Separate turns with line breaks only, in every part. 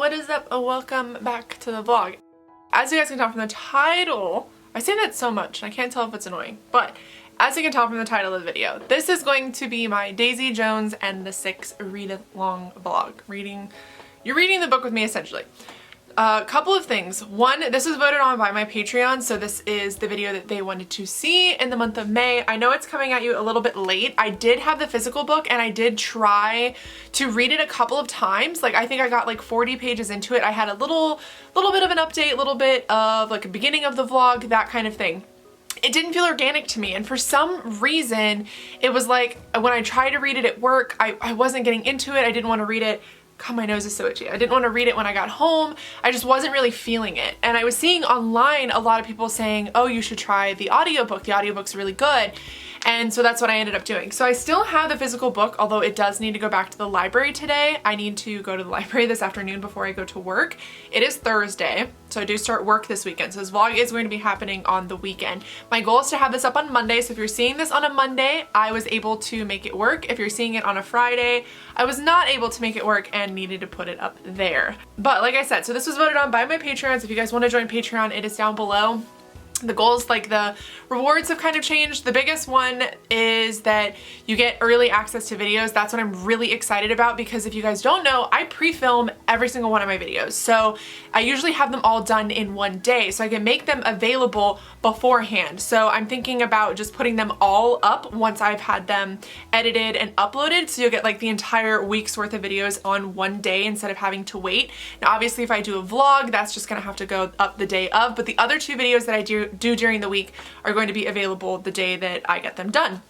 what is up? Welcome back to the vlog. As you guys can tell from the title, I say that so much and I can't tell if it's annoying, but as you can tell from the title of the video, this is going to be my Daisy Jones and the Six read-along vlog. You're reading the book with me essentially. A couple of things. One, this was voted on by my Patreon, so this is the video that they wanted to see in the month of May. I know it's coming at you a little bit late. I did have the physical book and I did try to read it a couple of times. Like I think I got like 40 pages into it. I had a little bit of an update, a little bit of like a beginning of the vlog, that kind of thing. It didn't feel organic to me, and for some reason it was like when I tried to read it at work, I wasn't getting into it. I didn't want to read it. God, my nose is so itchy. I didn't want to read it when I got home. I just wasn't really feeling it. And I was seeing online a lot of people saying, oh, you should try the audiobook. The audiobook's really good. And so that's what I ended up doing. So I still have the physical book, although it does need to go back to the library today. I need to go to the library this afternoon before I go to work. It is Thursday, so I do start work this weekend. So this vlog is going to be happening on the weekend. My goal is to have this up on Monday. So if you're seeing this on a Monday, I was able to make it work. If you're seeing it on a Friday, I was not able to make it work and needed to put it up there. But like I said, so this was voted on by my Patreons. If you guys want to join Patreon, it is down below. The goals, like the rewards, have kind of changed. The biggest one is that you get early access to videos. That's what I'm really excited about, because if you guys don't know, I pre-film every single one of my videos. So I usually have them all done in one day so I can make them available beforehand. So I'm thinking about just putting them all up once I've had them edited and uploaded. So you'll get like the entire week's worth of videos on one day instead of having to wait. Now obviously if I do a vlog, that's just gonna have to go up the day of, but the other two videos that I do during the week are going to be available the day that I get them done.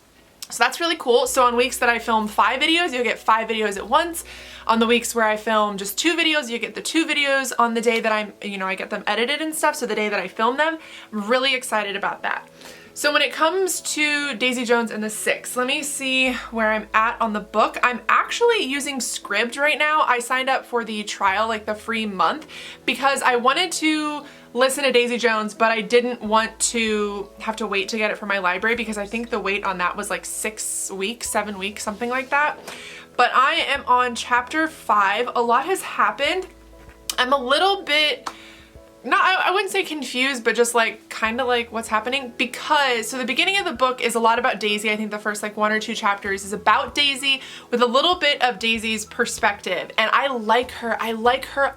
So that's really cool. So on weeks that I film 5 videos, you'll get 5 videos at once. On the weeks where I film just 2 videos, you get the 2 videos on the day that I get them edited and stuff. So the day that I film them, I'm really excited about that. So when it comes to Daisy Jones and the Six, let me see where I'm at on the book. I'm actually using Scribd right now. I signed up for the trial, like the free month, because I wanted to listen to Daisy Jones, but I didn't want to have to wait to get it from my library, because I think the wait on that was like 6 weeks, 7 weeks, something like that. But I am on chapter 5. A lot has happened. I'm a little bit, I wouldn't say confused, but just like kind of like what's happening, because so the beginning of the book is a lot about Daisy. I think the first like 1 or 2 chapters is about Daisy with a little bit of Daisy's perspective, and I like her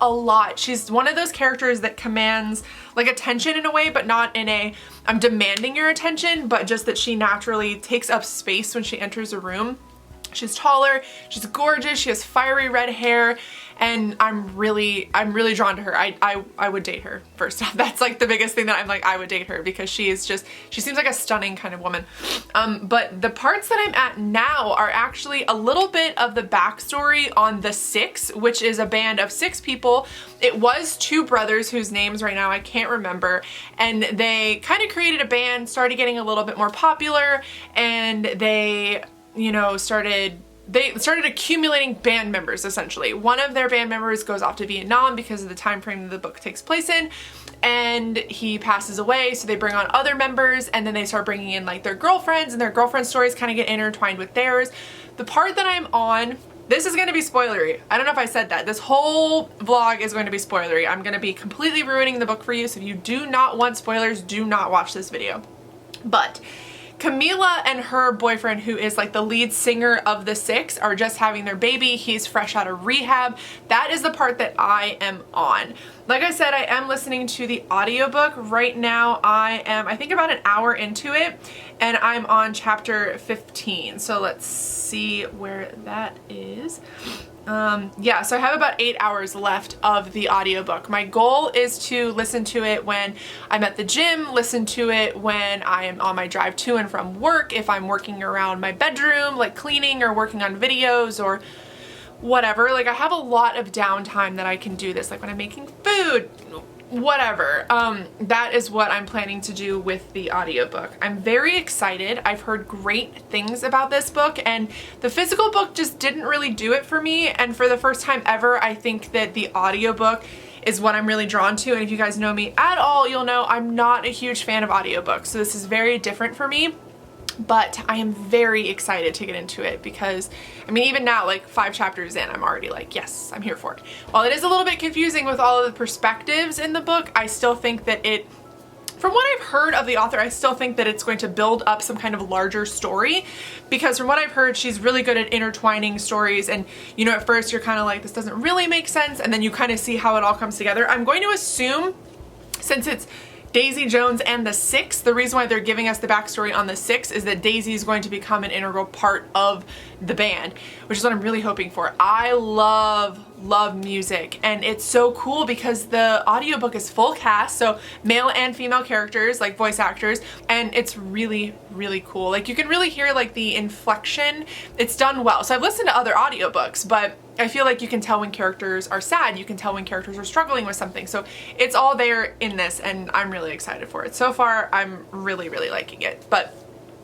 a lot. She's one of those characters that commands like attention in a way, but not in a I'm demanding your attention, but just that she naturally takes up space when she enters a room. She's taller, she's gorgeous, she has fiery red hair, and I'm really drawn to her. I would date her first off. That's like the biggest thing that I'm like, I would date her, because she seems like a stunning kind of woman. But the parts that I'm at now are actually a little bit of the backstory on the Six, which is a band of 6 people. It was 2 brothers whose names right now I can't remember, and they kind of created a band, started getting a little bit more popular, and they started accumulating band members essentially. One of their band members goes off to Vietnam because of the time frame that the book takes place in, and he passes away, so they bring on other members, and then they start bringing in like their girlfriends, and their girlfriend stories kind of get intertwined with theirs. The part that I'm on, this is going to be spoilery. I don't know if I said that. This whole vlog is going to be spoilery. I'm going to be completely ruining the book for you, so if you do not want spoilers, do not watch this video. But Camila and her boyfriend, who is like the lead singer of the Six, are just having their baby. He's fresh out of rehab. That is the part that I am on. Like I said, I am listening to the audiobook. Right now I think about an hour into it, and I'm on chapter 15. So let's see where that is. Yeah, so I have about 8 hours left of the audiobook. My goal is to listen to it when I'm at the gym, listen to it when I am on my drive to and from work, if I'm working around my bedroom, like cleaning or working on videos or whatever. Like I have a lot of downtime that I can do this, like when I'm making food, whatever. That is what I'm planning to do with the audiobook. I'm very excited. I've heard great things about this book, and the physical book just didn't really do it for me, and for the first time ever, I think that the audiobook is what I'm really drawn to. And if you guys know me at all, you'll know I'm not a huge fan of audiobooks, so this is very different for me. But I am very excited to get into it because, I mean, even now, like 5 chapters in, I'm already like, yes, I'm here for it. While it is a little bit confusing with all of the perspectives in the book, I still think that it, from what I've heard of the author, I still think that it's going to build up some kind of larger story, because from what I've heard, she's really good at intertwining stories, and you know, at first you're kind of like, this doesn't really make sense, and then you kind of see how it all comes together. I'm going to assume, since it's Daisy Jones and the Six, the reason why they're giving us the backstory on the Six is that Daisy is going to become an integral part of the band, which is what I'm really hoping for. I love music, and it's so cool because the audiobook is full cast, so male and female characters, like voice actors, and it's really cool. Like, you can really hear like the inflection. It's done well. So I've listened to other audiobooks, but I feel like you can tell when characters are sad, you can tell when characters are struggling with something. So it's all there in this, and I'm really excited for it. So far, I'm really liking it. But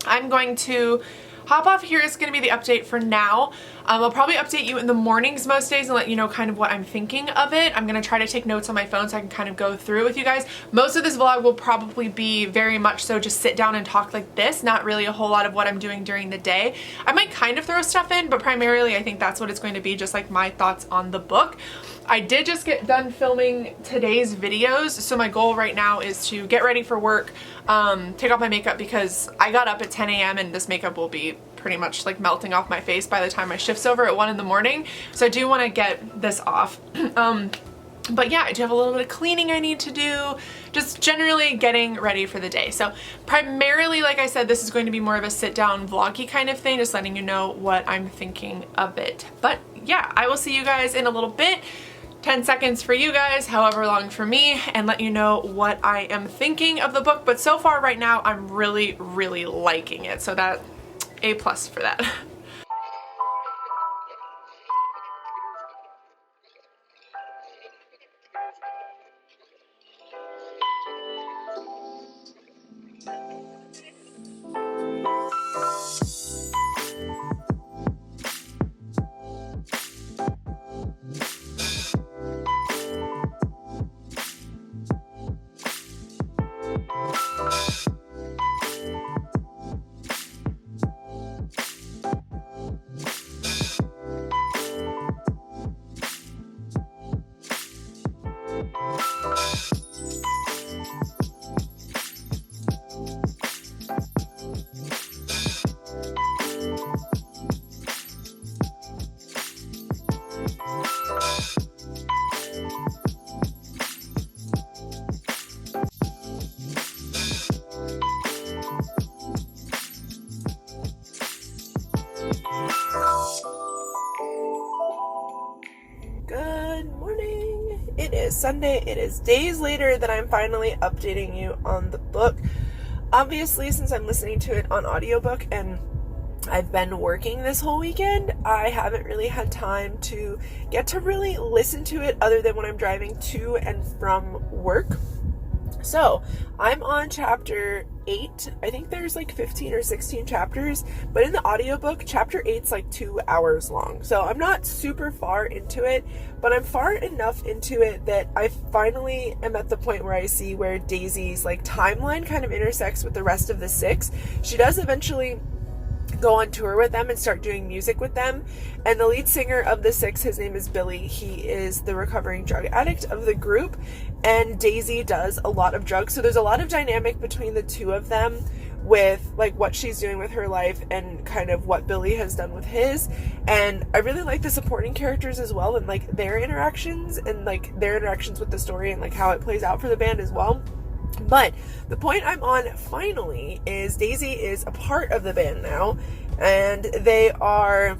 I'm going to hop off here. Is going to be the update for now. I'll probably update you in the mornings most days and let you know kind of what I'm thinking of it. I'm going to try to take notes on my phone so I can kind of go through it with you guys. Most of this vlog will probably be very much so just sit down and talk like this, not really a whole lot of what I'm doing during the day. I might kind of throw stuff in, but primarily I think that's what it's going to be, just like my thoughts on the book. I did just get done filming today's videos, so my goal right now is to get ready for work, take off my makeup because I got up at 10 a.m. and this makeup will be pretty much like melting off my face by the time my shift's over at 1 in the morning. So I do want to get this off. But yeah, I do have a little bit of cleaning I need to do, just generally getting ready for the day. So primarily, like I said, this is going to be more of a sit down vloggy kind of thing, just letting you know what I'm thinking of it. But yeah, I will see you guys in a little bit. 10 seconds for you guys, however long for me, and let you know what I am thinking of the book. But so far right now, I'm really liking it. So that, A+ for that. Good morning. It is Sunday. It is days later that I'm finally updating you on the book. Obviously, since I'm listening to it on audiobook and I've been working this whole weekend, I haven't really had time to get to really listen to it other than when I'm driving to and from work. So I'm on chapter 8. I think there's like 15 or 16 chapters, but in the audiobook, chapter 8's like 2 hours long. So I'm not super far into it, but I'm far enough into it that I finally am at the point where I see where Daisy's like timeline kind of intersects with the rest of the Six. She does eventually go on tour with them and start doing music with them, and the lead singer of the Six, his name is Billy. He is the recovering drug addict of the group, and Daisy does a lot of drugs, so there's a lot of dynamic between the two of them with like what she's doing with her life and kind of what Billy has done with his. And I really like the supporting characters as well, and like their interactions with the story and like how it plays out for the band as well. But the point I'm on finally is Daisy is a part of the band now, and they are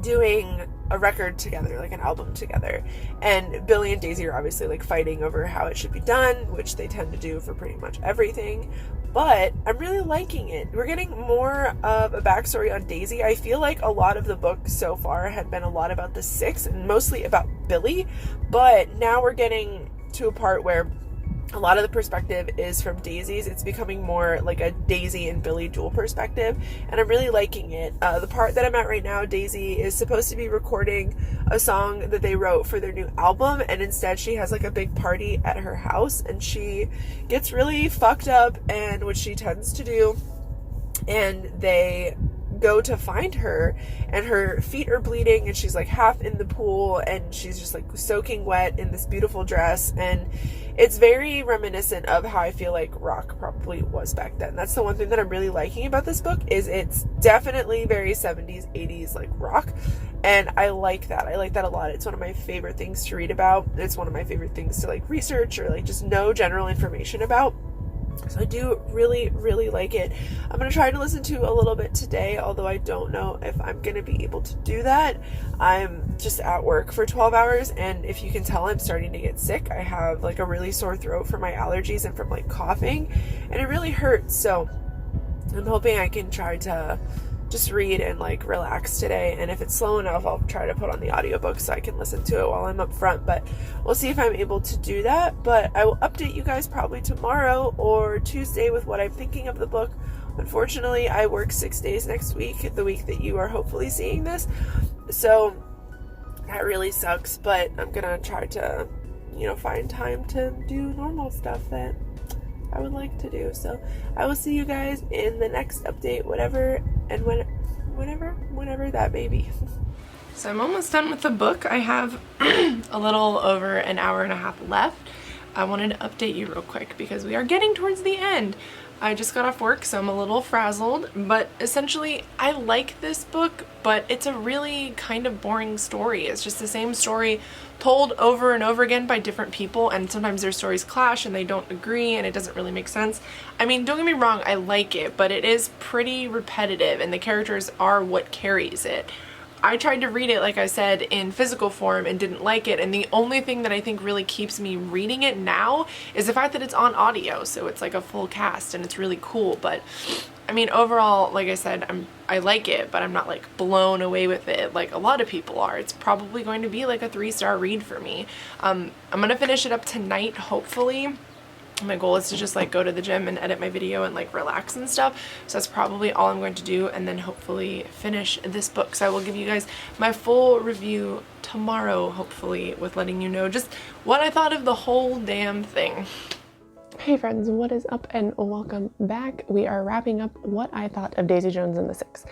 doing a record together, like an album together. And Billy and Daisy are obviously like fighting over how it should be done, which they tend to do for pretty much everything. But I'm really liking it. We're getting more of a backstory on Daisy. I feel like a lot of the book so far had been a lot about the Six and mostly about Billy, but now we're getting to a part where a lot of the perspective is from Daisy's. It's becoming more like a Daisy and Billy dual perspective, and I'm really liking it. The part that I'm at right now, Daisy is supposed to be recording a song that they wrote for their new album, and instead she has like a big party at her house, and she gets really fucked up, and which she tends to do,
and they go to find her, and her feet are bleeding, and she's like half in the pool, and she's just like soaking wet in this beautiful dress. And it's very reminiscent of how I feel like rock probably was back then. That's the one thing that I'm really liking about this book, is it's definitely very 70s 80s like rock, and I like that a lot. It's one of my favorite things to read about. It's one of my favorite things to like research or like just know general information about. So I do really, really like it. I'm going to try to listen to a little bit today, although I don't know if I'm going to be able to do that. I'm just at work for 12 hours, and if you can tell, I'm starting to get sick. I have like a really sore throat from my allergies and from like coughing, and it really hurts. So I'm hoping I can try to just read and like relax today, and if it's slow enough, I'll try to put on the audiobook so I can listen to it while I'm up front. But we'll see if I'm able to do that. But I will update you guys probably tomorrow or Tuesday with what I'm thinking of the book. Unfortunately, I work 6 days next week, the week that you are hopefully seeing this, so that really sucks. But I'm gonna try to, you know, find time to do normal stuff that I would like to do. So I will see you guys in the next update, whatever that may be.
So I'm almost done with the book. I have a little over an hour and a half left. I wanted to update you real quick because we are getting towards the end. I just got off work, so I'm a little frazzled, but essentially I like this book, but it's a really kind of boring story. It's just the same story told over and over again by different people, and sometimes their stories clash and they don't agree and it doesn't really make sense. I mean, don't get me wrong, I like it, but it is pretty repetitive and the characters are what carries it. I tried to read it, like I said, in physical form and didn't like it, and the only thing that I think really keeps me reading it now is the fact that it's on audio, so it's like a full cast and it's really cool. But I mean, overall, like I said, I like it, but I'm not like blown away with it like a lot of people are. It's probably going to be like a 3-star read for me. I'm gonna finish it up tonight, hopefully. My goal is to just like go to the gym and edit my video and like relax and stuff. So that's probably all I'm going to do, and then hopefully finish this book. So I will give you guys my full review tomorrow, hopefully, with letting you know just what I thought of the whole damn thing. Hey friends, what is up and welcome back. We are wrapping up what I thought of Daisy Jones and the Six.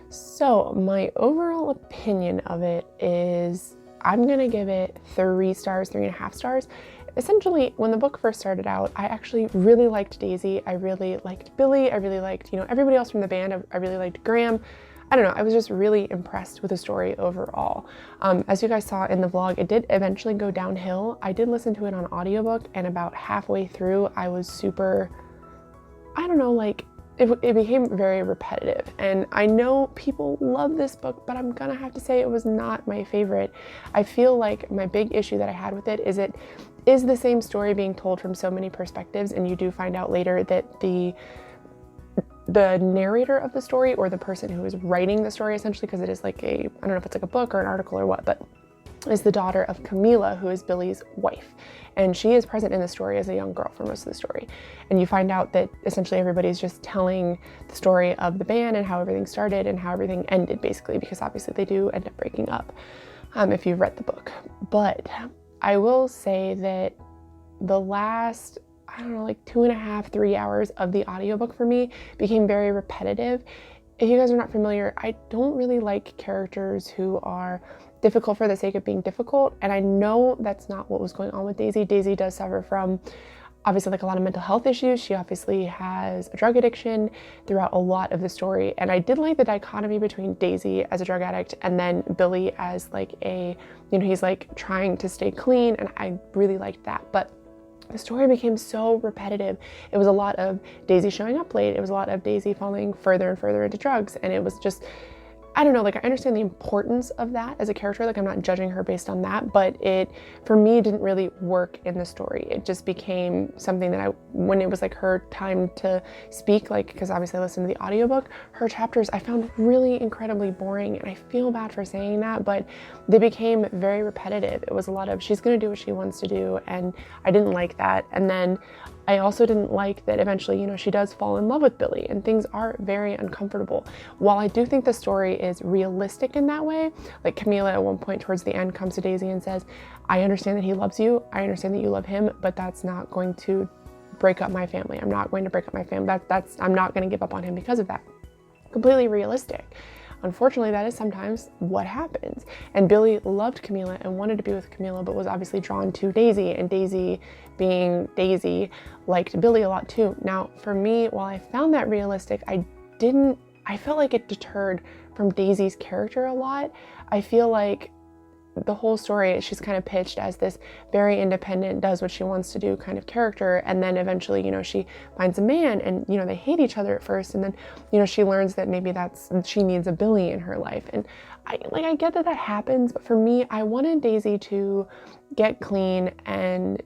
So my overall opinion of it is I'm gonna give it 3 stars, 3.5 stars. Essentially, when the book first started out, I actually really liked Daisy. I really liked Billy. I really liked, everybody else from the band. I really liked Graham. I don't know, I was just really impressed with the story overall. As you guys saw in the vlog, it did eventually go downhill. I did listen to it on audiobook, and about halfway through, I was super, I don't know, like, it became very repetitive. And I know people love this book, but I'm gonna have to say it was not my favorite. I feel like my big issue that I had with it is the same story being told from so many perspectives, and you do find out later that the narrator of the story, or the person who is writing the story, essentially, because it is like I don't know if it's like a book or an article or what, but is the daughter of Camila, who is Billy's wife. And she is present in the story as a young girl for most of the story. And you find out that essentially everybody's just telling the story of the band and how everything started and how everything ended, basically, because obviously they do end up breaking up, if you've read the book. But I will say that the last, I don't know, like 2.5, 3 hours of the audiobook for me became very repetitive. If you guys are not familiar, I don't really like characters who are difficult for the sake of being difficult, and I know that's not what was going on with Daisy. Daisy does suffer from obviously like a lot of mental health issues. She obviously has a drug addiction throughout a lot of the story, and I did like the dichotomy between Daisy as a drug addict and then Billy as like a, he's like trying to stay clean, and I really liked that. But the story became so repetitive. It was a lot of Daisy showing up late. It was a lot of Daisy falling further and further into drugs, and it was just, I don't know, like I understand the importance of that as a character, like I'm not judging her based on that, but it, for me, didn't really work in the story. It just became something that when it was like her time to speak, like, because obviously I listened to the audiobook, her chapters I found really incredibly boring, and I feel bad for saying that, but they became very repetitive. It was a lot of, she's gonna do what she wants to do, and I didn't like that. And then I also didn't like that eventually, she does fall in love with Billy, and things are very uncomfortable. While I do think the story is realistic in that way, like Camila at one point towards the end comes to Daisy and says, I understand that he loves you, I understand that you love him, but that's not going to break up my family. I'm not going to break up my family. I'm not going to give up on him because of that. Completely realistic. Unfortunately, that is sometimes what happens. And Billy loved Camila and wanted to be with Camila, but was obviously drawn to Daisy, and Daisy, being Daisy, liked Billy a lot too. Now, for me, while I found that realistic, I felt like it deterred from Daisy's character a lot. I feel like the whole story, she's kind of pitched as this very independent, does what she wants to do kind of character, and then eventually, you know, she finds a man, and, you know, they hate each other at first, and then, you know, she learns that maybe she needs a Billy in her life. And I get that happens, but for me, I wanted Daisy to get clean and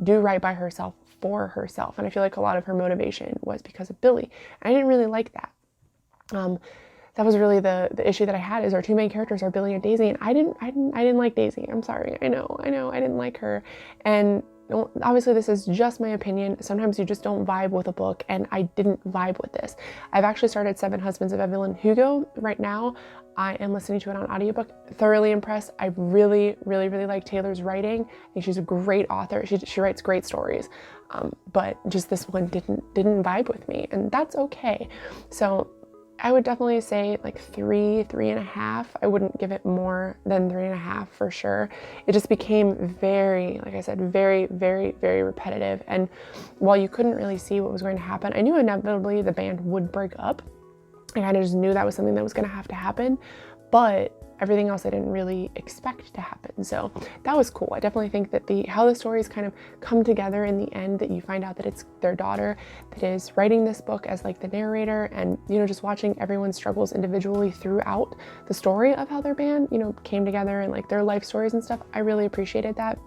do right by herself for herself, and I feel like a lot of her motivation was because of Billy. I didn't really like that. That was really the issue that I had, is our two main characters are Billy and Daisy, and I didn't like Daisy. I'm sorry. I know, I didn't like her. And obviously this is just my opinion. Sometimes you just don't vibe with a book, and I didn't vibe with this. I've actually started 7 Husbands of Evelyn Hugo right now. I am listening to it on audiobook. Thoroughly impressed. I really like Taylor's writing. I think she's a great author. She writes great stories. But just this one didn't vibe with me, and that's okay. So I would definitely say like 3.5. I wouldn't give it more than 3.5 for sure. It just became very, like I said, very repetitive. And while you couldn't really see what was going to happen, I knew inevitably the band would break up. I kind of just knew that was something that was going to have to happen, but everything else I didn't really expect to happen. So that was cool. I definitely think that how the stories kind of come together in the end, that you find out that it's their daughter that is writing this book as like the narrator, and, you know, just watching everyone's struggles individually throughout the story of how their band, you know, came together, and like their life stories and stuff. I really appreciated that.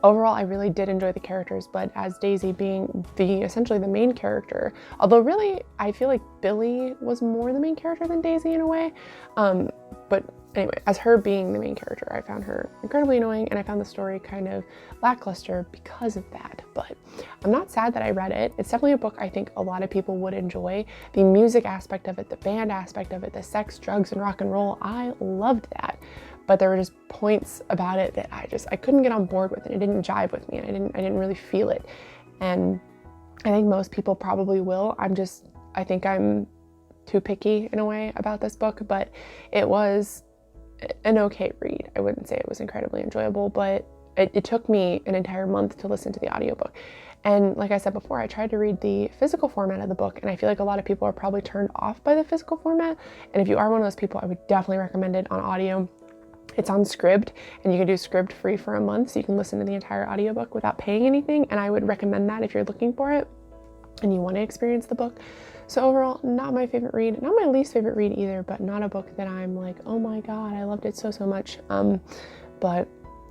Overall, I really did enjoy the characters, but as Daisy being essentially the main character, although really I feel like Billy was more the main character than Daisy in a way. But anyway, as her being the main character, I found her incredibly annoying, and I found the story kind of lackluster because of that. But I'm not sad that I read it. It's definitely a book I think a lot of people would enjoy. The music aspect of it, the band aspect of it, the sex, drugs, and rock and roll, I loved that. But there were just points about it that I couldn't get on board with, and it didn't jive with me, and I didn't really feel it. And I think most people probably will. I think I'm too picky in a way about this book, but it was an okay read. I wouldn't say it was incredibly enjoyable, but it took me an entire month to listen to the audiobook. And like I said before, I tried to read the physical format of the book, and I feel like a lot of people are probably turned off by the physical format. And if you are one of those people, I would definitely recommend it on audio. It's on Scribd, and you can do Scribd free for a month, so you can listen to the entire audiobook without paying anything, and I would recommend that if you're looking for it and you want to experience the book. So overall, not my favorite read, not my least favorite read either, but not a book that I'm like, oh my god, I loved it so much. But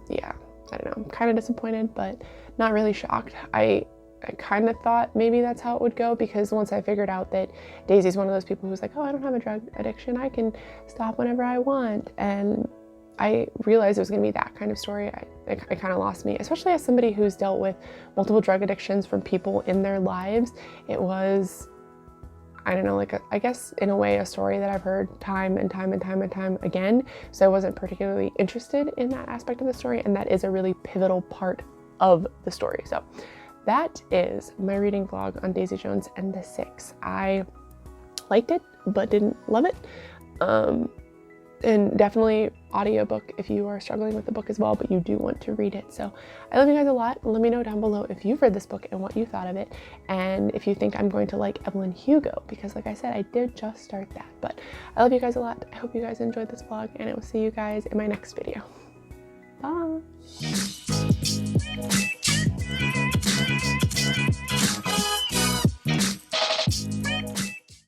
yeah, I don't know, I'm kind of disappointed, but not really shocked. I kind of thought maybe that's how it would go, because once I figured out that Daisy's one of those people who's like, oh, I don't have a drug addiction, I can stop whenever I want, and I realized it was going to be that kind of story, it kind of lost me, especially as somebody who's dealt with multiple drug addictions from people in their lives. It was, I don't know, like I guess in a way a story that I've heard time and time again, so I wasn't particularly interested in that aspect of the story, and that is a really pivotal part of the story. So that is my reading vlog on Daisy Jones and the Six. I liked it, but didn't love it. And definitely audiobook if you are struggling with the book as well, but you do want to read it. So I love you guys a lot. Let me know down below if you've read this book and what you thought of it, and if you think I'm going to like Evelyn Hugo, because like I said, I did just start that. But I love you guys a lot. I hope you guys enjoyed this vlog, and I will see you guys in my next video. Bye.